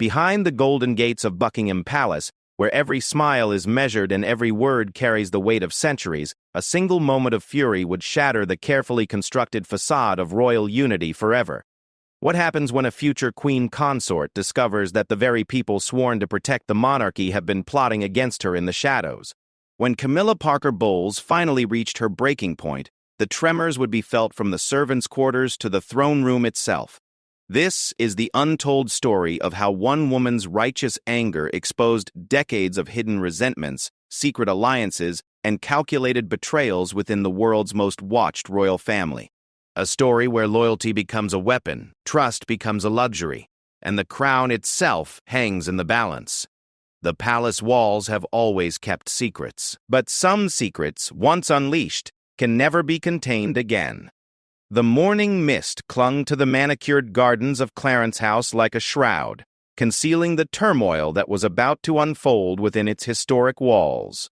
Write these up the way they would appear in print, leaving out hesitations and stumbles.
Behind the golden gates of Buckingham Palace, where every smile is measured and every word carries the weight of centuries, a single moment of fury would shatter the carefully constructed facade of royal unity forever. What happens when a future queen consort discovers that the very people sworn to protect the monarchy have been plotting against her in the shadows? When Camilla Parker Bowles finally reached her breaking point, the tremors would be felt from the servants' quarters to the throne room itself. This is the untold story of how one woman's righteous anger exposed decades of hidden resentments, secret alliances, and calculated betrayals within the world's most watched royal family. A story where loyalty becomes a weapon, trust becomes a luxury, and the crown itself hangs in the balance. The palace walls have always kept secrets, but some secrets, once unleashed, can never be contained again. The morning mist clung to the manicured gardens of Clarence House like a shroud, concealing the turmoil that was about to unfold within its historic walls.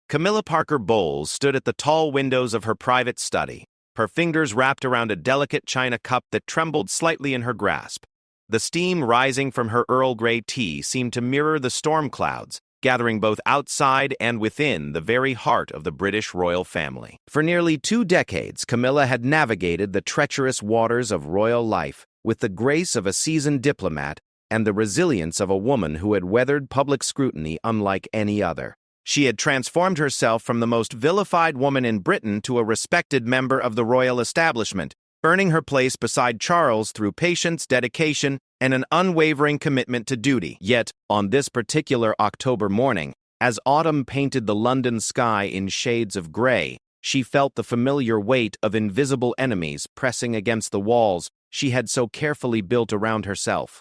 Camilla Parker Bowles stood at the tall windows of her private study, her fingers wrapped around a delicate china cup that trembled slightly in her grasp. The steam rising from her Earl Grey tea seemed to mirror the storm clouds, gathering both outside and within the very heart of the British royal family. For nearly 2 decades, Camilla had navigated the treacherous waters of royal life with the grace of a seasoned diplomat and the resilience of a woman who had weathered public scrutiny unlike any other. She had transformed herself from the most vilified woman in Britain to a respected member of the royal establishment, earning her place beside Charles through patience, dedication, and an unwavering commitment to duty. Yet, on this particular October morning, as autumn painted the London sky in shades of grey, she felt the familiar weight of invisible enemies pressing against the walls she had so carefully built around herself.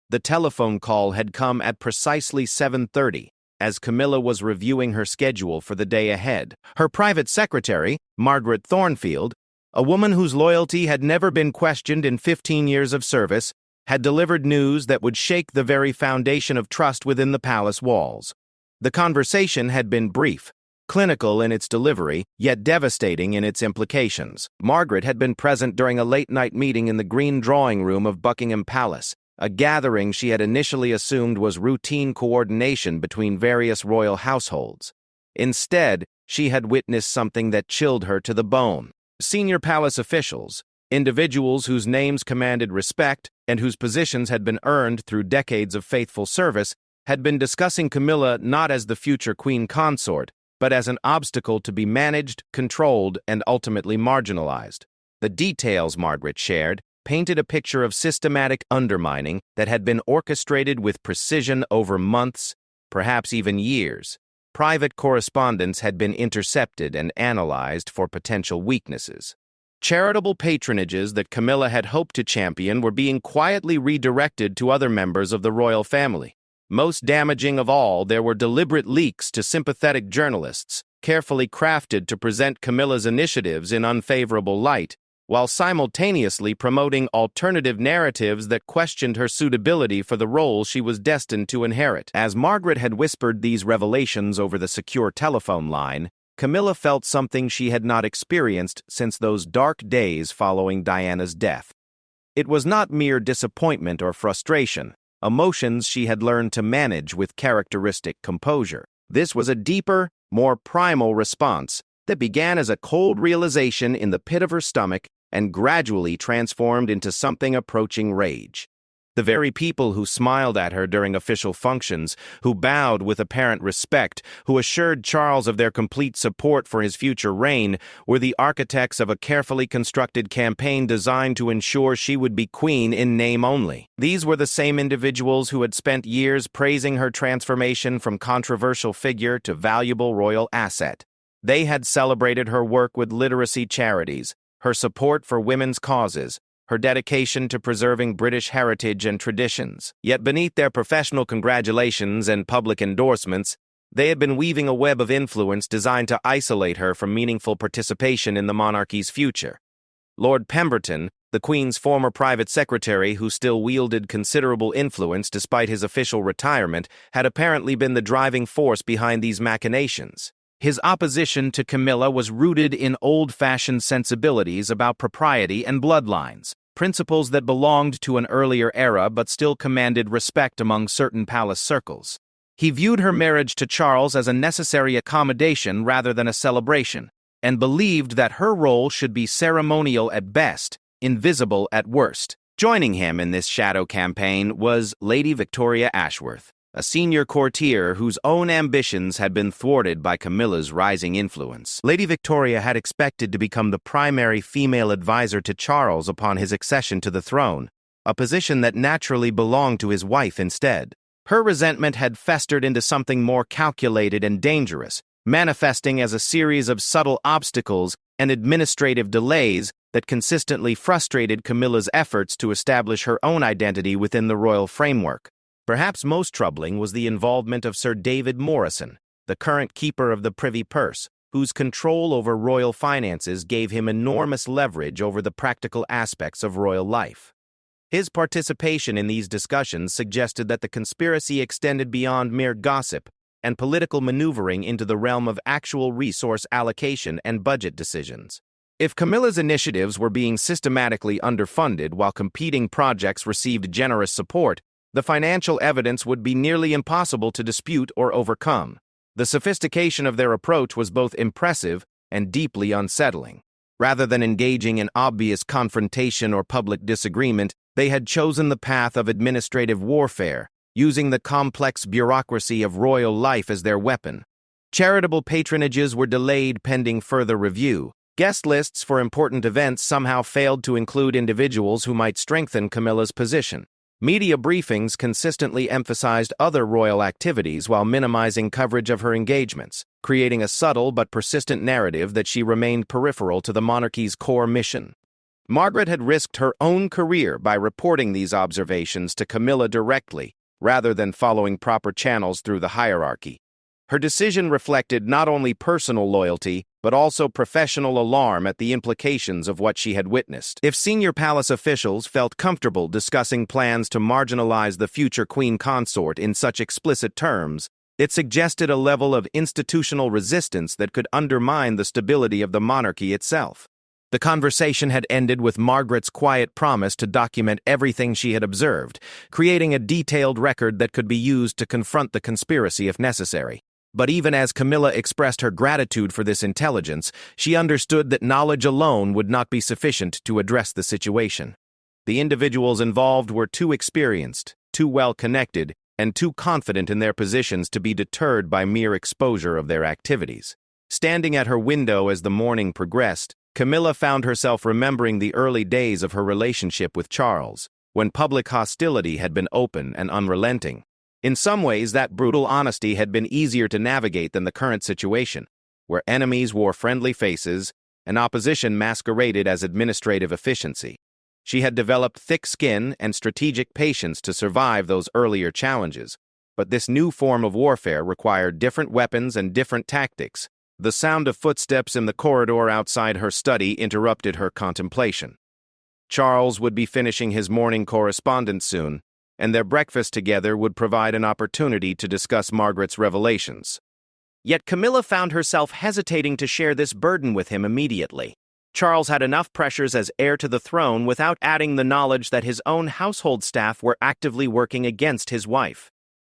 The telephone call had come at precisely 7:30, as Camilla was reviewing her schedule for the day ahead. Her private secretary, Margaret Thornfield, a woman whose loyalty had never been questioned in 15 years of service, had delivered news that would shake the very foundation of trust within the palace walls. The conversation had been brief, clinical in its delivery, yet devastating in its implications. Margaret had been present during a late-night meeting in the green drawing room of Buckingham Palace, a gathering she had initially assumed was routine coordination between various royal households. Instead, she had witnessed something that chilled her to the bone. Senior palace officials, individuals whose names commanded respect and whose positions had been earned through decades of faithful service, had been discussing Camilla not as the future queen consort, but as an obstacle to be managed, controlled, and ultimately marginalized. The details Margaret shared painted a picture of systematic undermining that had been orchestrated with precision over months, perhaps even years. Private correspondence had been intercepted and analyzed for potential weaknesses. Charitable patronages that Camilla had hoped to champion were being quietly redirected to other members of the royal family. Most damaging of all, there were deliberate leaks to sympathetic journalists, carefully crafted to present Camilla's initiatives in unfavorable light, while simultaneously promoting alternative narratives that questioned her suitability for the role she was destined to inherit. As Margaret had whispered these revelations over the secure telephone line, Camilla felt something she had not experienced since those dark days following Diana's death. It was not mere disappointment or frustration, emotions she had learned to manage with characteristic composure. This was a deeper, more primal response that began as a cold realization in the pit of her stomach and gradually transformed into something approaching rage. The very people who smiled at her during official functions, who bowed with apparent respect, who assured Charles of their complete support for his future reign, were the architects of a carefully constructed campaign designed to ensure she would be queen in name only. These were the same individuals who had spent years praising her transformation from controversial figure to valuable royal asset. They had celebrated her work with literacy charities, her support for women's causes, her dedication to preserving British heritage and traditions. Yet beneath their professional congratulations and public endorsements, they had been weaving a web of influence designed to isolate her from meaningful participation in the monarchy's future. Lord Pemberton, the Queen's former private secretary who still wielded considerable influence despite his official retirement, had apparently been the driving force behind these machinations. His opposition to Camilla was rooted in old-fashioned sensibilities about propriety and bloodlines. principles that belonged to an earlier era but still commanded respect among certain palace circles. He viewed her marriage to Charles as a necessary accommodation rather than a celebration, and believed that her role should be ceremonial at best, invisible at worst. Joining him in this shadow campaign was Lady Victoria Ashworth, a senior courtier whose own ambitions had been thwarted by Camilla's rising influence. Lady Victoria had expected to become the primary female advisor to Charles upon his accession to the throne, a position that naturally belonged to his wife instead. Her resentment had festered into something more calculated and dangerous, manifesting as a series of subtle obstacles and administrative delays that consistently frustrated Camilla's efforts to establish her own identity within the royal framework. Perhaps most troubling was the involvement of Sir David Morrison, the current keeper of the Privy Purse, whose control over royal finances gave him enormous leverage over the practical aspects of royal life. His participation in these discussions suggested that the conspiracy extended beyond mere gossip and political maneuvering into the realm of actual resource allocation and budget decisions. If Camilla's initiatives were being systematically underfunded while competing projects received generous support, the financial evidence would be nearly impossible to dispute or overcome. The sophistication of their approach was both impressive and deeply unsettling. Rather than engaging in obvious confrontation or public disagreement, they had chosen the path of administrative warfare, using the complex bureaucracy of royal life as their weapon. Charitable patronages were delayed pending further review. Guest lists for important events somehow failed to include individuals who might strengthen Camilla's position. Media briefings consistently emphasized other royal activities while minimizing coverage of her engagements, creating a subtle but persistent narrative that she remained peripheral to the monarchy's core mission. Margaret had risked her own career by reporting these observations to Camilla directly, rather than following proper channels through the hierarchy. Her decision reflected not only personal loyalty, but also professional alarm at the implications of what she had witnessed. If senior palace officials felt comfortable discussing plans to marginalize the future queen consort in such explicit terms, it suggested a level of institutional resistance that could undermine the stability of the monarchy itself. The conversation had ended with Margaret's quiet promise to document everything she had observed, creating a detailed record that could be used to confront the conspiracy if necessary. But even as Camilla expressed her gratitude for this intelligence, she understood that knowledge alone would not be sufficient to address the situation. The individuals involved were too experienced, too well-connected, and too confident in their positions to be deterred by mere exposure of their activities. Standing at her window as the morning progressed, Camilla found herself remembering the early days of her relationship with Charles, when public hostility had been open and unrelenting. In some ways, that brutal honesty had been easier to navigate than the current situation, where enemies wore friendly faces and opposition masqueraded as administrative efficiency. She had developed thick skin and strategic patience to survive those earlier challenges, but this new form of warfare required different weapons and different tactics. The sound of footsteps in the corridor outside her study interrupted her contemplation. Charles would be finishing his morning correspondence soon, and their breakfast together would provide an opportunity to discuss Margaret's revelations. Yet Camilla found herself hesitating to share this burden with him immediately. Charles had enough pressures as heir to the throne without adding the knowledge that his own household staff were actively working against his wife.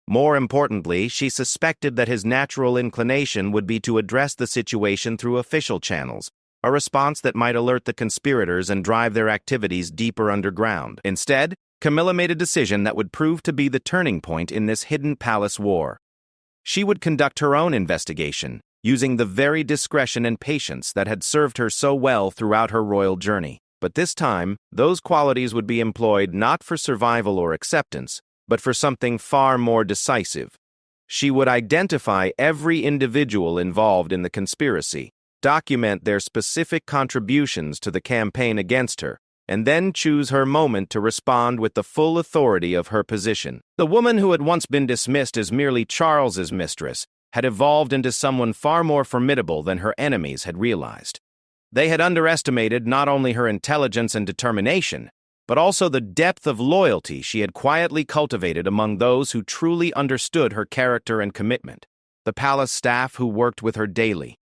More importantly, she suspected that his natural inclination would be to address the situation through official channels, a response that might alert the conspirators and drive their activities deeper underground. Instead, Camilla made a decision that would prove to be the turning point in this hidden palace war. She would conduct her own investigation, using the very discretion and patience that had served her so well throughout her royal journey. But this time, those qualities would be employed not for survival or acceptance, but for something far more decisive. She would identify every individual involved in the conspiracy, document their specific contributions to the campaign against her, and then choose her moment to respond with the full authority of her position. The woman who had once been dismissed as merely Charles's mistress had evolved into someone far more formidable than her enemies had realized. They had underestimated not only her intelligence and determination, but also the depth of loyalty she had quietly cultivated among those who truly understood her character and commitment. The palace staff who worked with her daily,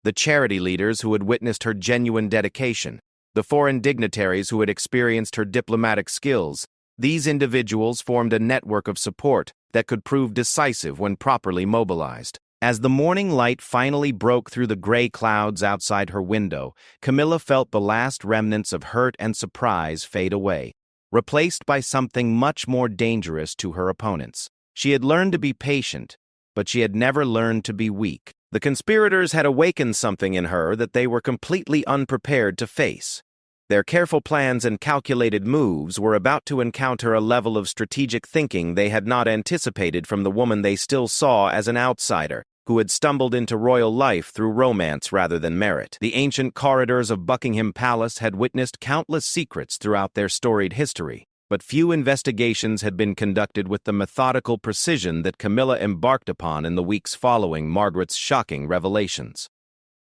the charity leaders who had witnessed her genuine dedication, the foreign dignitaries who had experienced her diplomatic skills. These individuals formed a network of support that could prove decisive when properly mobilized. As the morning light finally broke through the gray clouds outside her window, Camilla felt the last remnants of hurt and surprise fade away, replaced by something much more dangerous to her opponents. She had learned to be patient, but she had never learned to be weak. The conspirators had awakened something in her that they were completely unprepared to face. Their careful plans and calculated moves were about to encounter a level of strategic thinking they had not anticipated from the woman they still saw as an outsider, who had stumbled into royal life through romance rather than merit. The ancient corridors of Buckingham Palace had witnessed countless secrets throughout their storied history, but few investigations had been conducted with the methodical precision that Camilla embarked upon in the weeks following Margaret's shocking revelations.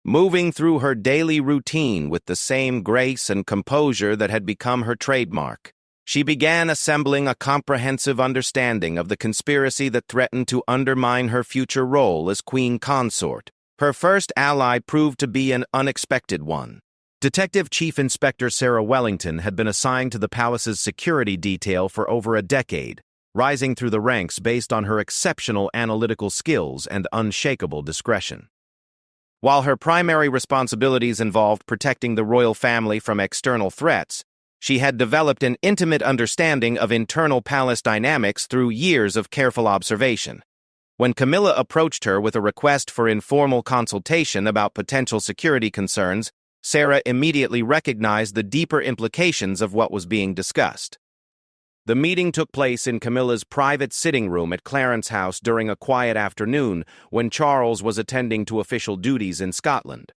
Moving through her daily routine with the same grace and composure that had become her trademark, she began assembling a comprehensive understanding of the conspiracy that threatened to undermine her future role as queen consort. Her first ally proved to be an unexpected one. Detective Chief Inspector Sarah Wellington had been assigned to the palace's security detail for over a decade, rising through the ranks based on her exceptional analytical skills and unshakable discretion. While her primary responsibilities involved protecting the royal family from external threats, she had developed an intimate understanding of internal palace dynamics through years of careful observation. When Camilla approached her with a request for informal consultation about potential security concerns, Sarah immediately recognized the deeper implications of what was being discussed. The meeting took place in Camilla's private sitting room at Clarence House during a quiet afternoon when Charles was attending to official duties in Scotland.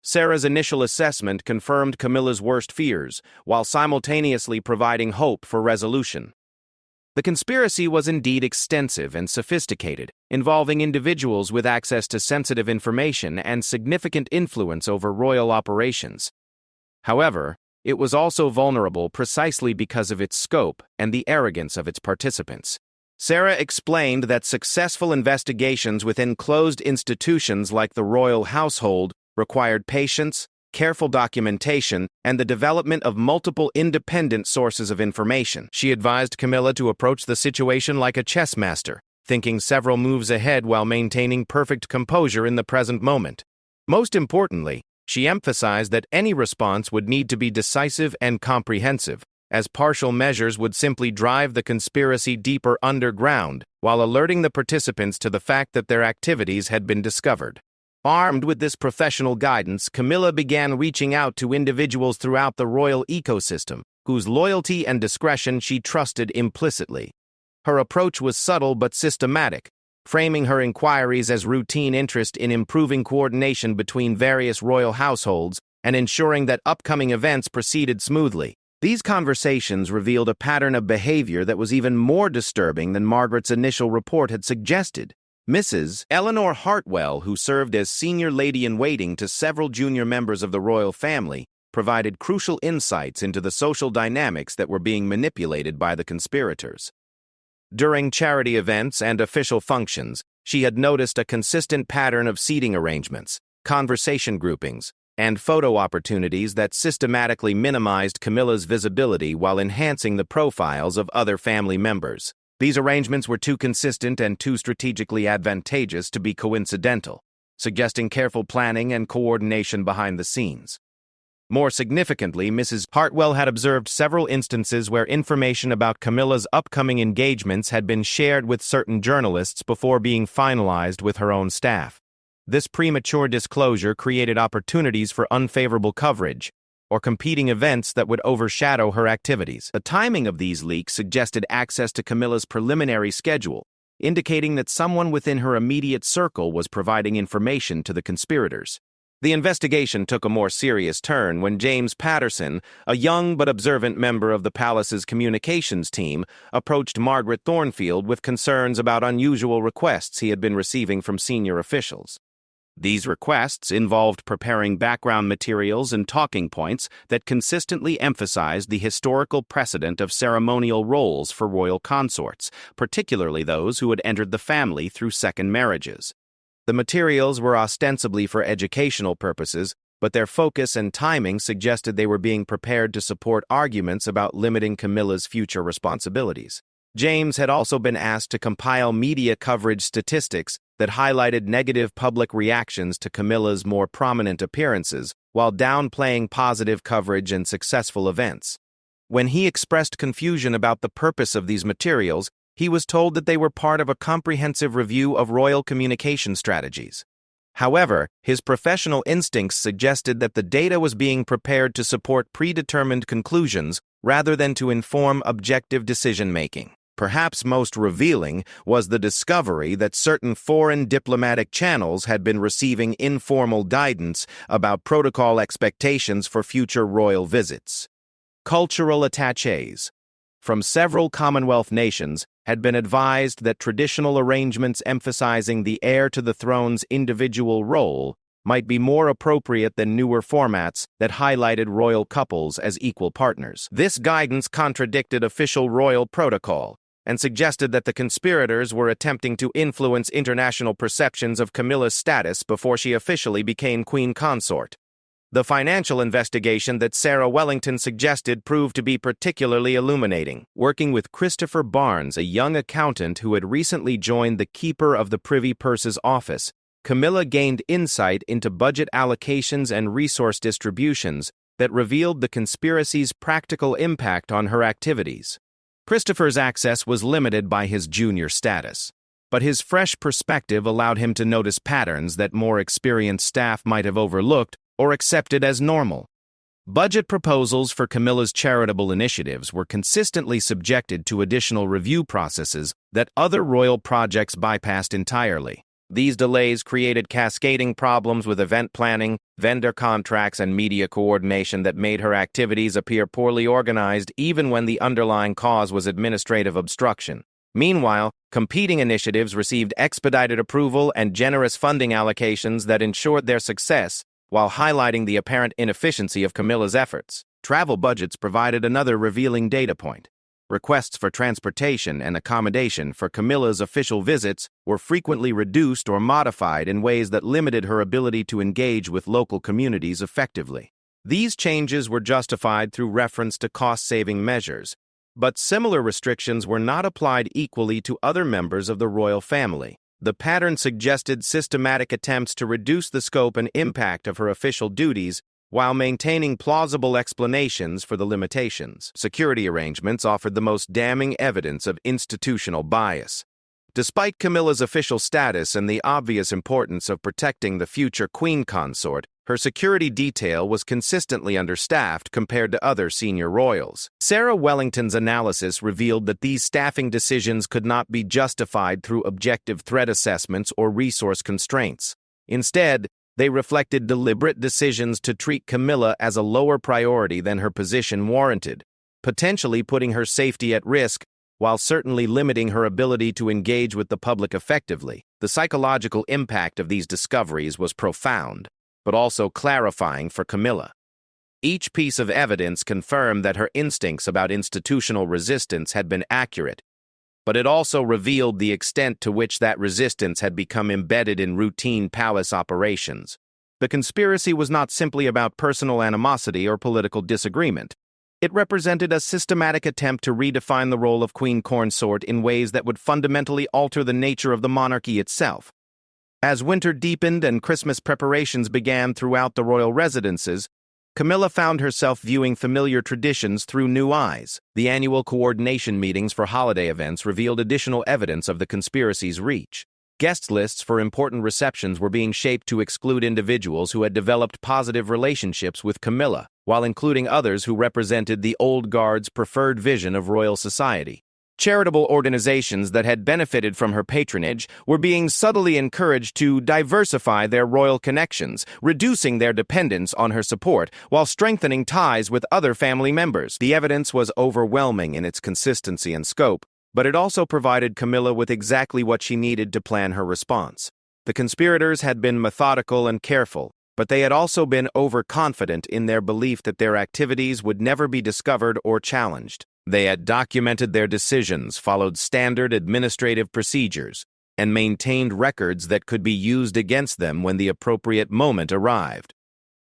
Sarah's initial assessment confirmed Camilla's worst fears, while simultaneously providing hope for resolution. The conspiracy was indeed extensive and sophisticated, involving individuals with access to sensitive information and significant influence over royal operations. However, it was also vulnerable precisely because of its scope and the arrogance of its participants. Sarah explained that successful investigations within closed institutions like the royal household required patience, careful documentation, and the development of multiple independent sources of information. She advised Camilla to approach the situation like a chess master, thinking several moves ahead while maintaining perfect composure in the present moment. Most importantly, she emphasized that any response would need to be decisive and comprehensive, as partial measures would simply drive the conspiracy deeper underground, while alerting the participants to the fact that their activities had been discovered. Armed with this professional guidance, Camilla began reaching out to individuals throughout the royal ecosystem, whose loyalty and discretion she trusted implicitly. Her approach was subtle but systematic, framing her inquiries as routine interest in improving coordination between various royal households and ensuring that upcoming events proceeded smoothly. These conversations revealed a pattern of behavior that was even more disturbing than Margaret's initial report had suggested. Mrs. Eleanor Hartwell, who served as senior lady-in-waiting to several junior members of the royal family, provided crucial insights into the social dynamics that were being manipulated by the conspirators. During charity events and official functions, she had noticed a consistent pattern of seating arrangements, conversation groupings, and photo opportunities that systematically minimized Camilla's visibility while enhancing the profiles of other family members. These arrangements were too consistent and too strategically advantageous to be coincidental, suggesting careful planning and coordination behind the scenes. More significantly, Mrs. Hartwell had observed several instances where information about Camilla's upcoming engagements had been shared with certain journalists before being finalized with her own staff. This premature disclosure created opportunities for unfavorable coverage, or competing events that would overshadow her activities. The timing of these leaks suggested access to Camilla's preliminary schedule, indicating that someone within her immediate circle was providing information to the conspirators. The investigation took a more serious turn when James Patterson, a young but observant member of the palace's communications team, approached Margaret Thornfield with concerns about unusual requests he had been receiving from senior officials. These requests involved preparing background materials and talking points that consistently emphasized the historical precedent of ceremonial roles for royal consorts, particularly those who had entered the family through second marriages. The materials were ostensibly for educational purposes, but their focus and timing suggested they were being prepared to support arguments about limiting Camilla's future responsibilities. James had also been asked to compile media coverage statistics that highlighted negative public reactions to Camilla's more prominent appearances, while downplaying positive coverage and successful events. When he expressed confusion about the purpose of these materials, he was told that they were part of a comprehensive review of royal communication strategies. However, his professional instincts suggested that the data was being prepared to support predetermined conclusions rather than to inform objective decision-making. Perhaps most revealing was the discovery that certain foreign diplomatic channels had been receiving informal guidance about protocol expectations for future royal visits. Cultural attachés from several Commonwealth nations had been advised that traditional arrangements emphasizing the heir to the throne's individual role might be more appropriate than newer formats that highlighted royal couples as equal partners. This guidance contradicted official royal protocol and suggested that the conspirators were attempting to influence international perceptions of Camilla's status before she officially became queen consort. The financial investigation that Sarah Wellington suggested proved to be particularly illuminating. Working with Christopher Barnes, a young accountant who had recently joined the Keeper of the Privy Purse's office, Camilla gained insight into budget allocations and resource distributions that revealed the conspiracy's practical impact on her activities. Christopher's access was limited by his junior status, but his fresh perspective allowed him to notice patterns that more experienced staff might have overlooked or accepted as normal. Budget proposals for Camilla's charitable initiatives were consistently subjected to additional review processes that other royal projects bypassed entirely. These delays created cascading problems with event planning, vendor contracts, and media coordination that made her activities appear poorly organized even when the underlying cause was administrative obstruction. Meanwhile, competing initiatives received expedited approval and generous funding allocations that ensured their success, while highlighting the apparent inefficiency of Camilla's efforts. Travel budgets provided another revealing data point. Requests for transportation and accommodation for Camilla's official visits were frequently reduced or modified in ways that limited her ability to engage with local communities effectively. These changes were justified through reference to cost-saving measures, but similar restrictions were not applied equally to other members of the royal family. The pattern suggested systematic attempts to reduce the scope and impact of her official duties while maintaining plausible explanations for the limitations. Security arrangements offered the most damning evidence of institutional bias. Despite Camilla's official status and the obvious importance of protecting the future queen consort, her security detail was consistently understaffed compared to other senior royals. Sarah Wellington's analysis revealed that these staffing decisions could not be justified through objective threat assessments or resource constraints. Instead, they reflected deliberate decisions to treat Camilla as a lower priority than her position warranted, potentially putting her safety at risk while certainly limiting her ability to engage with the public effectively. The psychological impact of these discoveries was profound, but also clarifying for Camilla. Each piece of evidence confirmed that her instincts about institutional resistance had been accurate, but it also revealed the extent to which that resistance had become embedded in routine palace operations. The conspiracy was not simply about personal animosity or political disagreement. It represented a systematic attempt to redefine the role of queen consort in ways that would fundamentally alter the nature of the monarchy itself. As winter deepened and Christmas preparations began throughout the royal residences, Camilla found herself viewing familiar traditions through new eyes. The annual coordination meetings for holiday events revealed additional evidence of the conspiracy's reach. Guest lists for important receptions were being shaped to exclude individuals who had developed positive relationships with Camilla, while including others who represented the old guard's preferred vision of royal society. Charitable organizations that had benefited from her patronage were being subtly encouraged to diversify their royal connections, reducing their dependence on her support while strengthening ties with other family members. The evidence was overwhelming in its consistency and scope, but it also provided Camilla with exactly what she needed to plan her response. The conspirators had been methodical and careful, but they had also been overconfident in their belief that their activities would never be discovered or challenged. They had documented their decisions, followed standard administrative procedures, and maintained records that could be used against them when the appropriate moment arrived.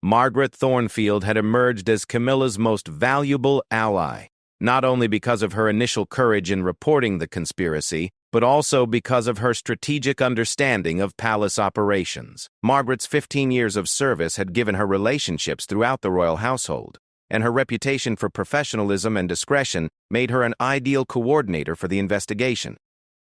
Margaret Thornfield had emerged as Camilla's most valuable ally, not only because of her initial courage in reporting the conspiracy, but also because of her strategic understanding of palace operations. Margaret's 15 years of service had given her relationships throughout the royal household, and her reputation for professionalism and discretion made her an ideal coordinator for the investigation.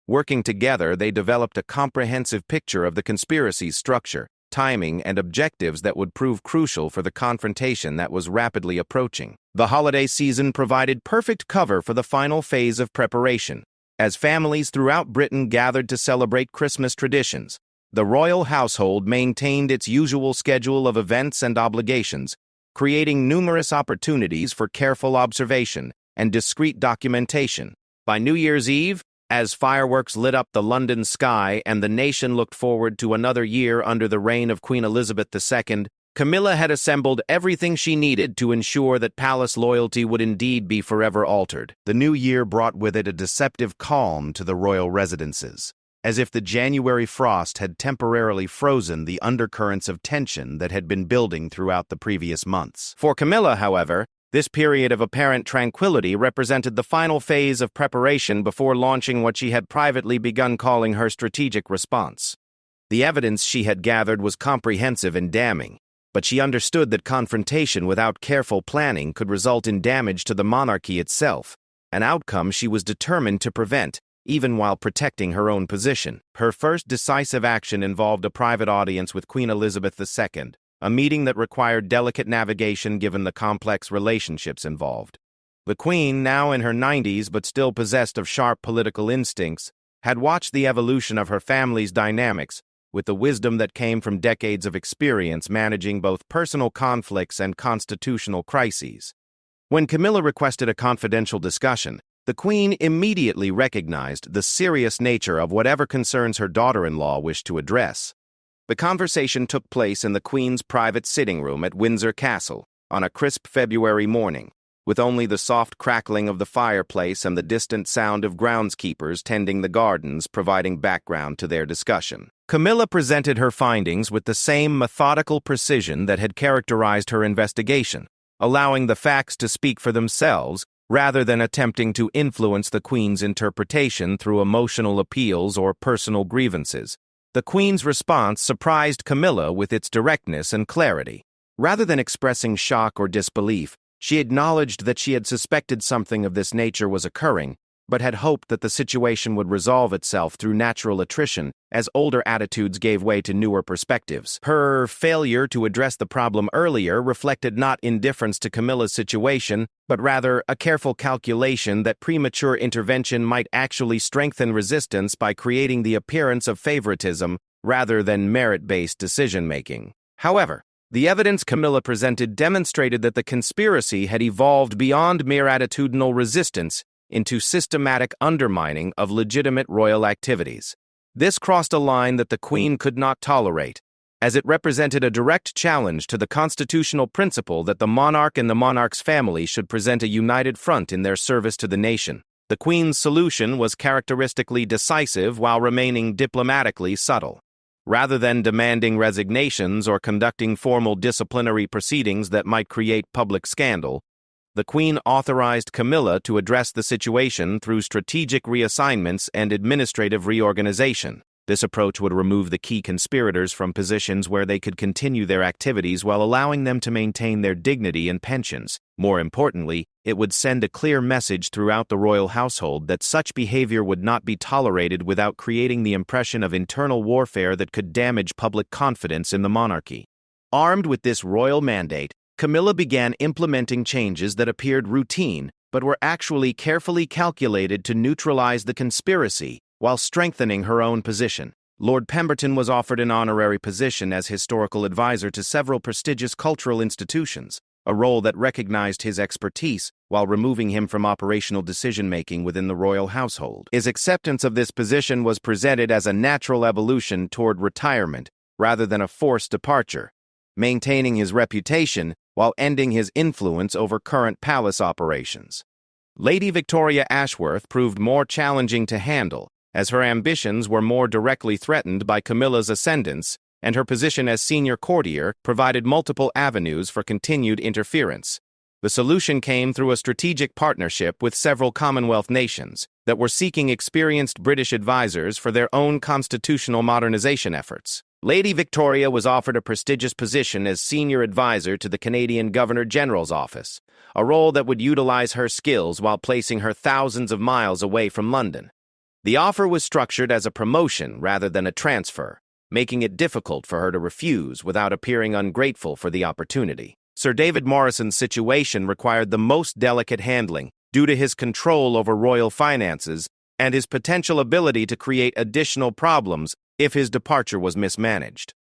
Working together, they developed a comprehensive picture of the conspiracy's structure, timing, and objectives that would prove crucial for the confrontation that was rapidly approaching. The holiday season provided perfect cover for the final phase of preparation. As families throughout Britain gathered to celebrate Christmas traditions, the royal household maintained its usual schedule of events and obligations, creating numerous opportunities for careful observation and discreet documentation. By New Year's Eve, as fireworks lit up the London sky and the nation looked forward to another year under the reign of Queen Elizabeth II, Camilla had assembled everything she needed to ensure that palace loyalty would indeed be forever altered. The new year brought with it a deceptive calm to the royal residences, as if the January frost had temporarily frozen the undercurrents of tension that had been building throughout the previous months. For Camilla, however, this period of apparent tranquility represented the final phase of preparation before launching what she had privately begun calling her strategic response. The evidence she had gathered was comprehensive and damning, but she understood that confrontation without careful planning could result in damage to the monarchy itself, an outcome she was determined to prevent, even while protecting her own position. Her first decisive action involved a private audience with Queen Elizabeth II, a meeting that required delicate navigation given the complex relationships involved. The Queen, now in her 90s but still possessed of sharp political instincts, had watched the evolution of her family's dynamics with the wisdom that came from decades of experience managing both personal conflicts and constitutional crises. When Camilla requested a confidential discussion, the Queen immediately recognized the serious nature of whatever concerns her daughter-in-law wished to address. The conversation took place in the Queen's private sitting room at Windsor Castle on a crisp February morning, with only the soft crackling of the fireplace and the distant sound of groundskeepers tending the gardens providing background to their discussion. Camilla presented her findings with the same methodical precision that had characterized her investigation, allowing the facts to speak for themselves rather than attempting to influence the Queen's interpretation through emotional appeals or personal grievances. The Queen's response surprised Camilla with its directness and clarity. Rather than expressing shock or disbelief, she acknowledged that she had suspected something of this nature was occurring, but had hoped that the situation would resolve itself through natural attrition as older attitudes gave way to newer perspectives. Her failure to address the problem earlier reflected not indifference to Camilla's situation, but rather a careful calculation that premature intervention might actually strengthen resistance by creating the appearance of favoritism rather than merit-based decision-making. However, the evidence Camilla presented demonstrated that the conspiracy had evolved beyond mere attitudinal resistance into systematic undermining of legitimate royal activities. This crossed a line that the Queen could not tolerate, as it represented a direct challenge to the constitutional principle that the monarch and the monarch's family should present a united front in their service to the nation. The Queen's solution was characteristically decisive while remaining diplomatically subtle. Rather than demanding resignations or conducting formal disciplinary proceedings that might create public scandal, the Queen authorized Camilla to address the situation through strategic reassignments and administrative reorganization. This approach would remove the key conspirators from positions where they could continue their activities while allowing them to maintain their dignity and pensions. More importantly, it would send a clear message throughout the royal household that such behavior would not be tolerated without creating the impression of internal warfare that could damage public confidence in the monarchy. Armed with this royal mandate, Camilla began implementing changes that appeared routine but were actually carefully calculated to neutralize the conspiracy while strengthening her own position. Lord Pemberton was offered an honorary position as historical advisor to several prestigious cultural institutions, a role that recognized his expertise while removing him from operational decision-making within the royal household. His acceptance of this position was presented as a natural evolution toward retirement rather than a forced departure, maintaining his reputation while ending his influence over current palace operations. Lady Victoria Ashworth proved more challenging to handle, as her ambitions were more directly threatened by Camilla's ascendance and her position as senior courtier provided multiple avenues for continued interference. The solution came through a strategic partnership with several Commonwealth nations that were seeking experienced British advisors for their own constitutional modernization efforts. Lady Victoria was offered a prestigious position as senior advisor to the Canadian Governor-General's office, a role that would utilize her skills while placing her thousands of miles away from London. The offer was structured as a promotion rather than a transfer, making it difficult for her to refuse without appearing ungrateful for the opportunity. Sir David Morrison's situation required the most delicate handling due to his control over royal finances and his potential ability to create additional problems if his departure was mismanaged.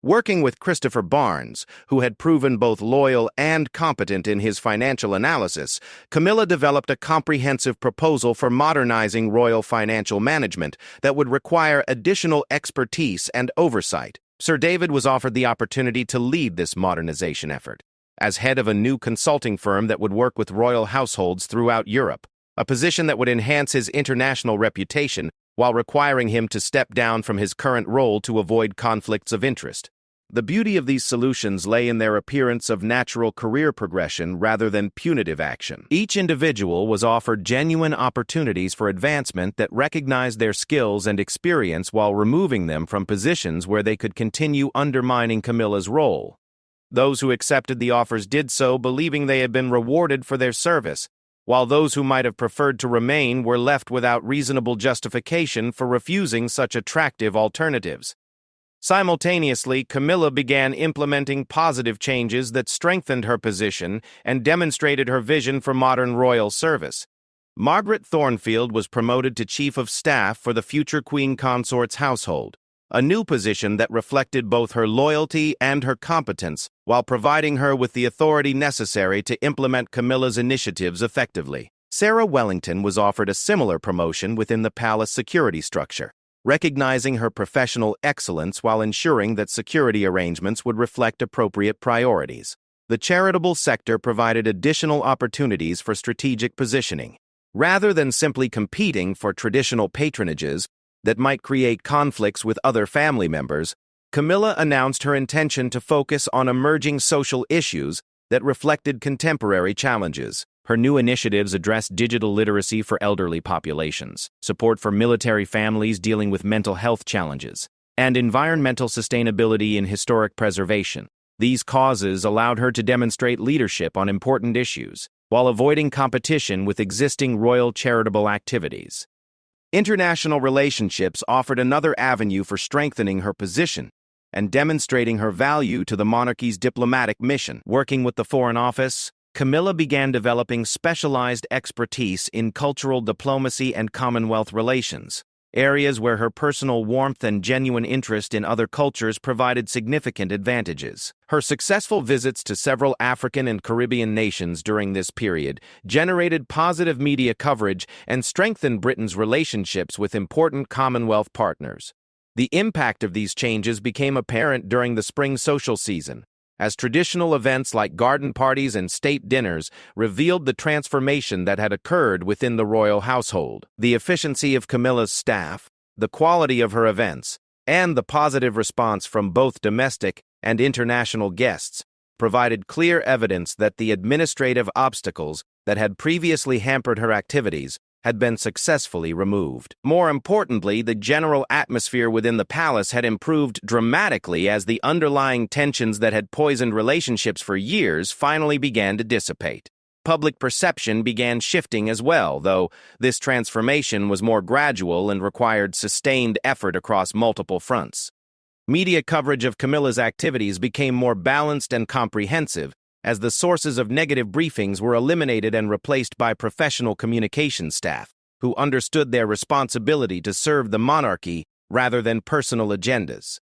Working with Christopher Barnes, who had proven both loyal and competent in his financial analysis, Camilla developed a comprehensive proposal for modernizing royal financial management that would require additional expertise and oversight. Sir David was offered the opportunity to lead this modernization effort, as head of a new consulting firm that would work with royal households throughout Europe, a position that would enhance his international reputation while requiring him to step down from his current role to avoid conflicts of interest. The beauty of these solutions lay in their appearance of natural career progression rather than punitive action. Each individual was offered genuine opportunities for advancement that recognized their skills and experience while removing them from positions where they could continue undermining Camilla's role. Those who accepted the offers did so believing they had been rewarded for their service, while those who might have preferred to remain were left without reasonable justification for refusing such attractive alternatives. Simultaneously, Camilla began implementing positive changes that strengthened her position and demonstrated her vision for modern royal service. Margaret Thornfield was promoted to Chief of Staff for the future Queen Consort's household, a new position that reflected both her loyalty and her competence, while providing her with the authority necessary to implement Camilla's initiatives effectively. Sarah Wellington was offered a similar promotion within the palace security structure, recognizing her professional excellence while ensuring that security arrangements would reflect appropriate priorities. The charitable sector provided additional opportunities for strategic positioning. Rather than simply competing for traditional patronages that might create conflicts with other family members, Camilla announced her intention to focus on emerging social issues that reflected contemporary challenges. Her new initiatives addressed digital literacy for elderly populations, support for military families dealing with mental health challenges, and environmental sustainability in historic preservation. These causes allowed her to demonstrate leadership on important issues, while avoiding competition with existing royal charitable activities. International relationships offered another avenue for strengthening her position and demonstrating her value to the monarchy's diplomatic mission. Working with the Foreign Office, Camilla began developing specialized expertise in cultural diplomacy and Commonwealth relations, areas where her personal warmth and genuine interest in other cultures provided significant advantages. Her successful visits to several African and Caribbean nations during this period generated positive media coverage and strengthened Britain's relationships with important Commonwealth partners. The impact of these changes became apparent during the spring social season, as traditional events like garden parties and state dinners revealed the transformation that had occurred within the royal household. The efficiency of Camilla's staff, the quality of her events, and the positive response from both domestic and international guests provided clear evidence that the administrative obstacles that had previously hampered her activities had been successfully removed. More importantly, the general atmosphere within the palace had improved dramatically as the underlying tensions that had poisoned relationships for years finally began to dissipate. Public perception began shifting as well, though this transformation was more gradual and required sustained effort across multiple fronts. Media coverage of Camilla's activities became more balanced and comprehensive, as the sources of negative briefings were eliminated and replaced by professional communication staff, who understood their responsibility to serve the monarchy rather than personal agendas.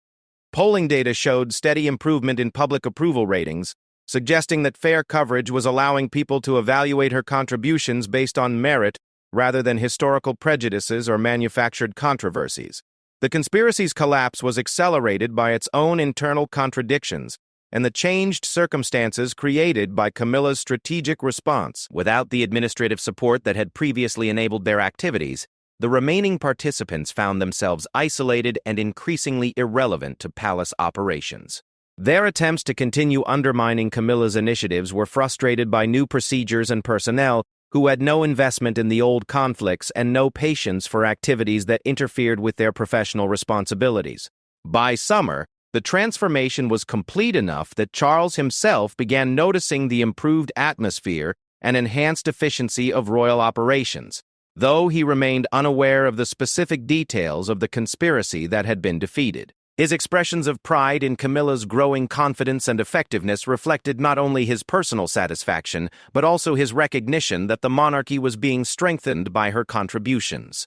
Polling data showed steady improvement in public approval ratings, suggesting that fair coverage was allowing people to evaluate her contributions based on merit rather than historical prejudices or manufactured controversies. The conspiracy's collapse was accelerated by its own internal contradictions and the changed circumstances created by Camilla's strategic response. Without the administrative support that had previously enabled their activities, the remaining participants found themselves isolated and increasingly irrelevant to palace operations. Their attempts to continue undermining Camilla's initiatives were frustrated by new procedures and personnel who had no investment in the old conflicts and no patience for activities that interfered with their professional responsibilities. By summer, the transformation was complete enough that Charles himself began noticing the improved atmosphere and enhanced efficiency of royal operations, though he remained unaware of the specific details of the conspiracy that had been defeated. His expressions of pride in Camilla's growing confidence and effectiveness reflected not only his personal satisfaction, but also his recognition that the monarchy was being strengthened by her contributions.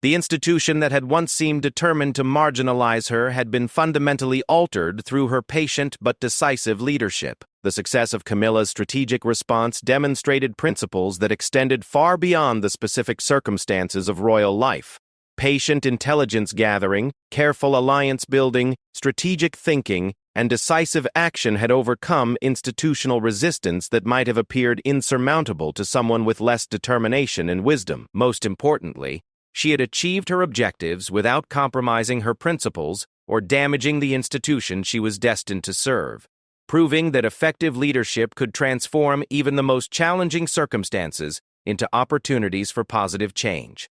The institution that had once seemed determined to marginalize her had been fundamentally altered through her patient but decisive leadership. The success of Camilla's strategic response demonstrated principles that extended far beyond the specific circumstances of royal life. Patient intelligence gathering, careful alliance building, strategic thinking, and decisive action had overcome institutional resistance that might have appeared insurmountable to someone with less determination and wisdom. Most importantly, she had achieved her objectives without compromising her principles or damaging the institution she was destined to serve, proving that effective leadership could transform even the most challenging circumstances into opportunities for positive change.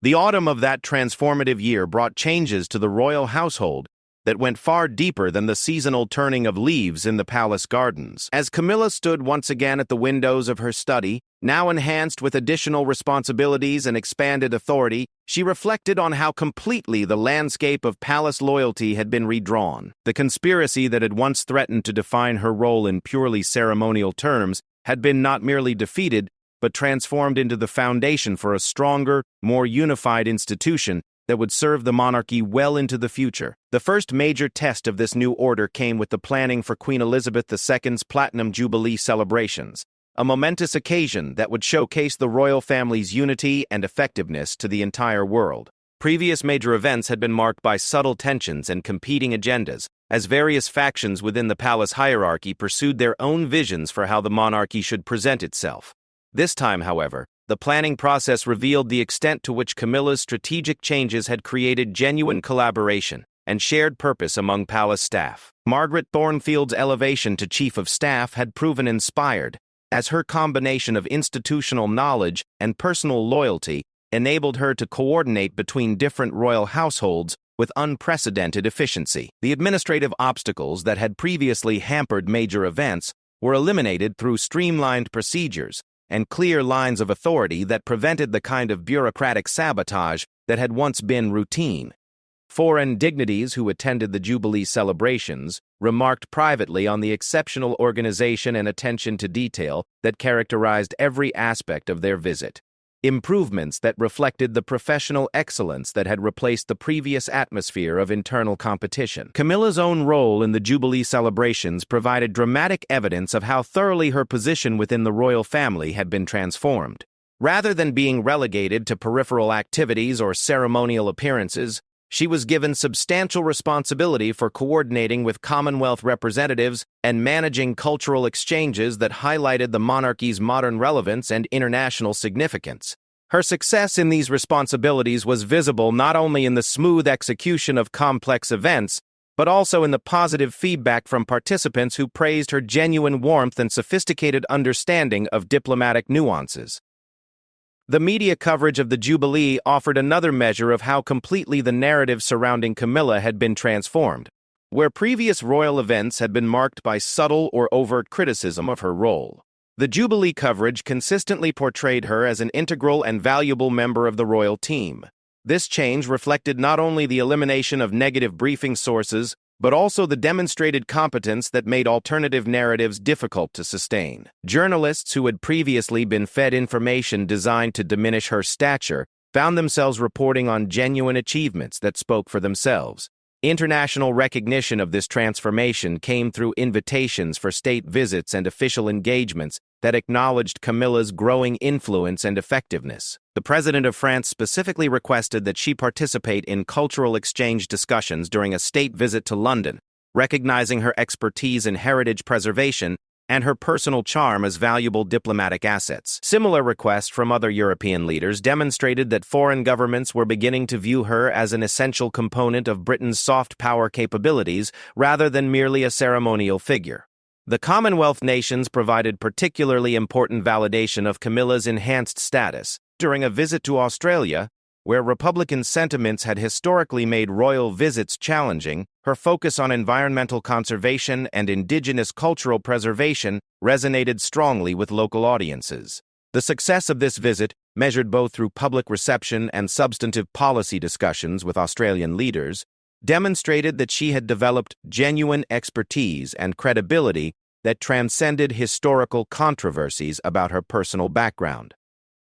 The autumn of that transformative year brought changes to the royal household that went far deeper than the seasonal turning of leaves in the palace gardens. As Camilla stood once again at the windows of her study, now enhanced with additional responsibilities and expanded authority, she reflected on how completely the landscape of palace loyalty had been redrawn. The conspiracy that had once threatened to define her role in purely ceremonial terms had been not merely defeated, but transformed into the foundation for a stronger, more unified institution that would serve the monarchy well into the future. The first major test of this new order came with the planning for Queen Elizabeth II's Platinum Jubilee celebrations, a momentous occasion that would showcase the royal family's unity and effectiveness to the entire world. Previous major events had been marked by subtle tensions and competing agendas, as various factions within the palace hierarchy pursued their own visions for how the monarchy should present itself. This time, however, the planning process revealed the extent to which Camilla's strategic changes had created genuine collaboration and shared purpose among palace staff. Margaret Thornfield's elevation to Chief of Staff had proven inspired, as her combination of institutional knowledge and personal loyalty enabled her to coordinate between different royal households with unprecedented efficiency. The administrative obstacles that had previously hampered major events were eliminated through streamlined procedures and clear lines of authority that prevented the kind of bureaucratic sabotage that had once been routine. Foreign dignitaries who attended the Jubilee celebrations remarked privately on the exceptional organization and attention to detail that characterized every aspect of their visit. Improvements that reflected the professional excellence that had replaced the previous atmosphere of internal competition. Camilla's own role in the Jubilee celebrations provided dramatic evidence of how thoroughly her position within the royal family had been transformed. Rather than being relegated to peripheral activities or ceremonial appearances, she was given substantial responsibility for coordinating with Commonwealth representatives and managing cultural exchanges that highlighted the monarchy's modern relevance and international significance. Her success in these responsibilities was visible not only in the smooth execution of complex events, but also in the positive feedback from participants who praised her genuine warmth and sophisticated understanding of diplomatic nuances. The media coverage of the Jubilee offered another measure of how completely the narrative surrounding Camilla had been transformed. Where previous royal events had been marked by subtle or overt criticism of her role, the Jubilee coverage consistently portrayed her as an integral and valuable member of the royal team. This change reflected not only the elimination of negative briefing sources, but also the demonstrated competence that made alternative narratives difficult to sustain. Journalists who had previously been fed information designed to diminish her stature found themselves reporting on genuine achievements that spoke for themselves. International recognition of this transformation came through invitations for state visits and official engagements that acknowledged Camilla's growing influence and effectiveness. The President of France specifically requested that she participate in cultural exchange discussions during a state visit to London, recognizing her expertise in heritage preservation and her personal charm as valuable diplomatic assets. Similar requests from other European leaders demonstrated that foreign governments were beginning to view her as an essential component of Britain's soft power capabilities rather than merely a ceremonial figure. The Commonwealth nations provided particularly important validation of Camilla's enhanced status. During a visit to Australia, where Republican sentiments had historically made royal visits challenging, her focus on environmental conservation and indigenous cultural preservation resonated strongly with local audiences. The success of this visit, measured both through public reception and substantive policy discussions with Australian leaders, demonstrated that she had developed genuine expertise and credibility that transcended historical controversies about her personal background.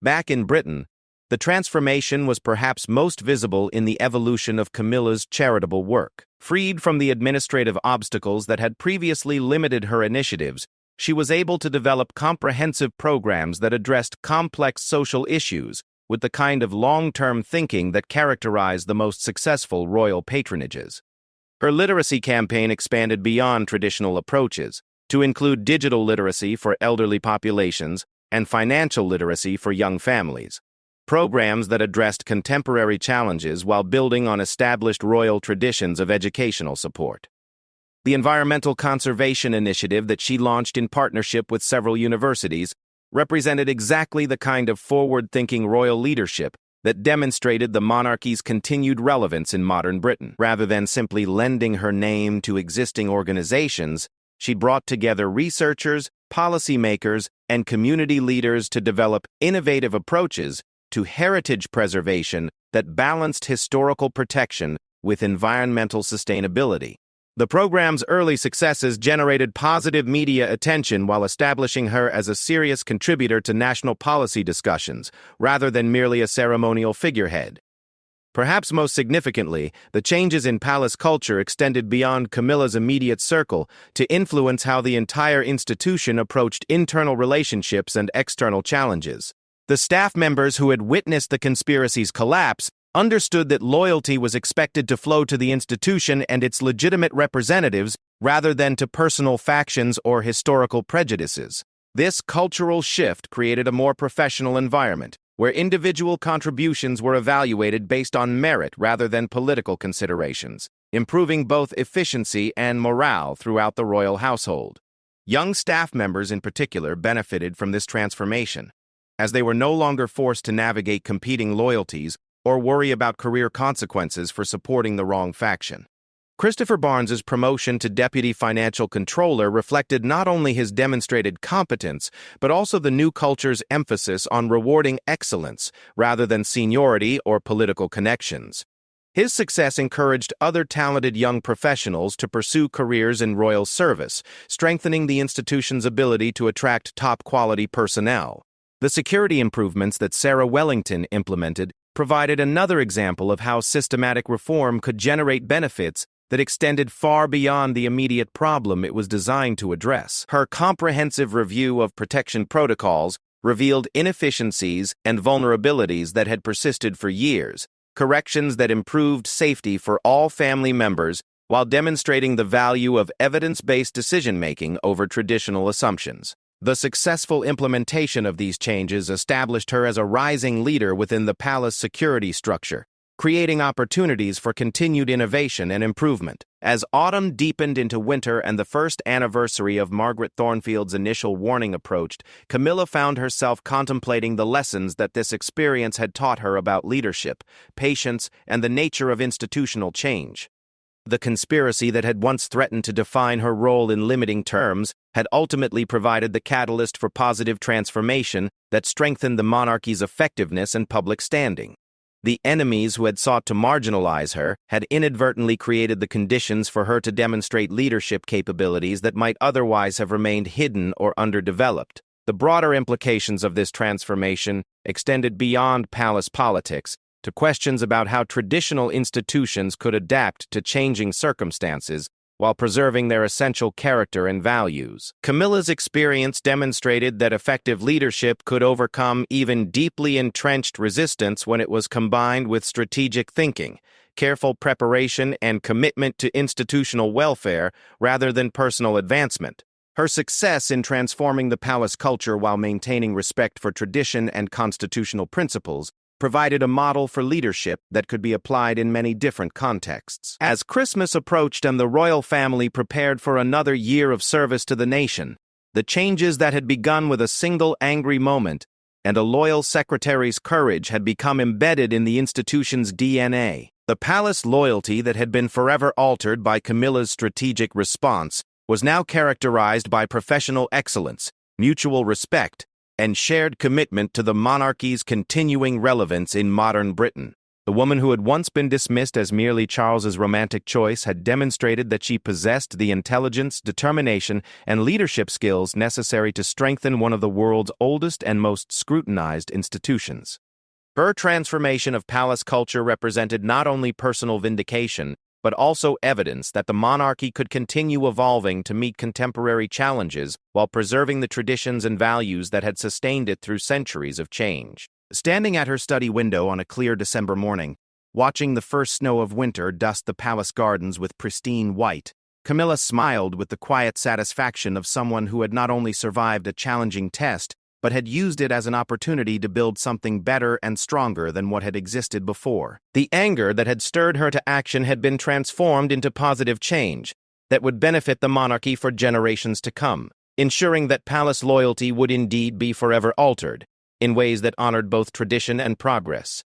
Back in Britain, the transformation was perhaps most visible in the evolution of Camilla's charitable work. Freed from the administrative obstacles that had previously limited her initiatives, she was able to develop comprehensive programs that addressed complex social issues with the kind of long-term thinking that characterized the most successful royal patronages. Her literacy campaign expanded beyond traditional approaches to include digital literacy for elderly populations and financial literacy for young families. Programs that addressed contemporary challenges while building on established royal traditions of educational support. The environmental conservation initiative that she launched in partnership with several universities represented exactly the kind of forward-thinking royal leadership that demonstrated the monarchy's continued relevance in modern Britain. Rather than simply lending her name to existing organizations, she brought together researchers, policymakers, and community leaders to develop innovative approaches to heritage preservation that balanced historical protection with environmental sustainability. The program's early successes generated positive media attention while establishing her as a serious contributor to national policy discussions, rather than merely a ceremonial figurehead. Perhaps most significantly, the changes in palace culture extended beyond Camilla's immediate circle to influence how the entire institution approached internal relationships and external challenges. The staff members who had witnessed the conspiracy's collapse understood that loyalty was expected to flow to the institution and its legitimate representatives rather than to personal factions or historical prejudices. This cultural shift created a more professional environment, where individual contributions were evaluated based on merit rather than political considerations, improving both efficiency and morale throughout the royal household. Young staff members in particular benefited from this transformation, as they were no longer forced to navigate competing loyalties or worry about career consequences for supporting the wrong faction. Christopher Barnes's promotion to Deputy Financial Controller reflected not only his demonstrated competence, but also the new culture's emphasis on rewarding excellence rather than seniority or political connections. His success encouraged other talented young professionals to pursue careers in royal service, strengthening the institution's ability to attract top-quality personnel. The security improvements that Sarah Wellington implemented provided another example of how systematic reform could generate benefits that extended far beyond the immediate problem it was designed to address. Her comprehensive review of protection protocols revealed inefficiencies and vulnerabilities that had persisted for years, corrections that improved safety for all family members while demonstrating the value of evidence-based decision-making over traditional assumptions. The successful implementation of these changes established her as a rising leader within the palace security structure, creating opportunities for continued innovation and improvement. As autumn deepened into winter and the first anniversary of Margaret Thornfield's initial warning approached, Camilla found herself contemplating the lessons that this experience had taught her about leadership, patience, and the nature of institutional change. The conspiracy that had once threatened to define her role in limiting terms had ultimately provided the catalyst for positive transformation that strengthened the monarchy's effectiveness and public standing. The enemies who had sought to marginalize her had inadvertently created the conditions for her to demonstrate leadership capabilities that might otherwise have remained hidden or underdeveloped. The broader implications of this transformation extended beyond palace politics to questions about how traditional institutions could adapt to changing circumstances while preserving their essential character and values. Camilla's experience demonstrated that effective leadership could overcome even deeply entrenched resistance when it was combined with strategic thinking, careful preparation, and commitment to institutional welfare rather than personal advancement. Her success in transforming the palace culture while maintaining respect for tradition and constitutional principles provided a model for leadership that could be applied in many different contexts. As Christmas approached and the royal family prepared for another year of service to the nation, the changes that had begun with a single angry moment and a loyal secretary's courage had become embedded in the institution's DNA. The palace loyalty that had been forever altered by Camilla's strategic response was now characterized by professional excellence, mutual respect, and shared commitment to the monarchy's continuing relevance in modern Britain. The woman who had once been dismissed as merely Charles's romantic choice had demonstrated that she possessed the intelligence, determination, and leadership skills necessary to strengthen one of the world's oldest and most scrutinized institutions. Her transformation of palace culture represented not only personal vindication, but also evidence that the monarchy could continue evolving to meet contemporary challenges while preserving the traditions and values that had sustained it through centuries of change. Standing at her study window on a clear December morning, watching the first snow of winter dust the palace gardens with pristine white, Camilla smiled with the quiet satisfaction of someone who had not only survived a challenging test, but had used it as an opportunity to build something better and stronger than what had existed before. The anger that had stirred her to action had been transformed into positive change that would benefit the monarchy for generations to come, ensuring that palace loyalty would indeed be forever altered in ways that honored both tradition and progress.